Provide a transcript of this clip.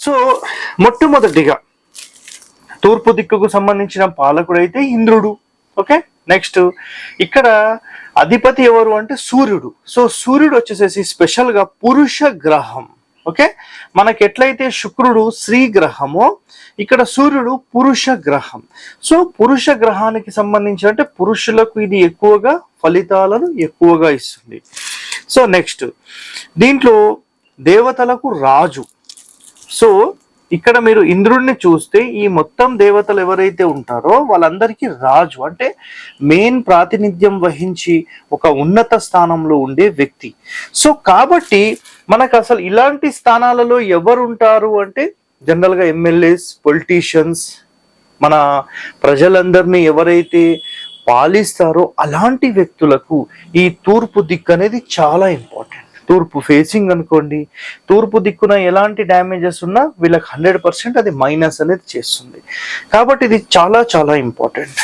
So మొట్టమొదటిగా తూర్పు దిక్కుకు సంబంధించిన పాలకుడు అయితే ఇంద్రుడు. ఓకే, నెక్స్ట్ ఇక్కడ అధిపతి ఎవరు అంటే సూర్యుడు. సో సూర్యుడు వచ్చేసేసి స్పెషల్ గా పురుష గ్రహం. ఓకే, మనకి ఎట్లయితే శుక్రుడు స్త్రీ గ్రహమో ఇక్కడ సూర్యుడు పురుష గ్రహం. సో పురుష గ్రహానికి సంబంధించి అంటే పురుషులకు ఇది ఎక్కువగా ఫలితాలను ఎక్కువగా ఇస్తుంది. సో నెక్స్ట్ దీంట్లో దేవతలకు రాజు. సో ఇక్కడ మీరు ఇంద్రుడిని చూస్తే ఈ మొత్తం దేవతలు ఎవరైతే ఉంటారో వాళ్ళందరికీ రాజు అంటే మెయిన్ ప్రాతినిధ్యం వహించి ఒక ఉన్నత స్థానంలో ఉండే వ్యక్తి. సో కాబట్టి మనకు అసలు ఇలాంటి స్థానాలలో ఎవరు ఉంటారు అంటే జనరల్గా ఎమ్మెల్యేస్, పొలిటీషియన్స్, మన ప్రజలందరినీ ఎవరైతే పాలిస్తారో అలాంటి వ్యక్తులకు ఈ తూర్పు దిక్కు అనేది చాలా ఇంపార్టెంట్. తూర్పు ఫేసింగ్ అనుకోండి, తూర్పు దిక్కున ఎలాంటి డ్యామేజెస్ ఉన్నా వీళ్ళకి 100% అది మైనస్ అనేది చేస్తుంది. కాబట్టి ఇది చాలా చాలా ఇంపార్టెంట్.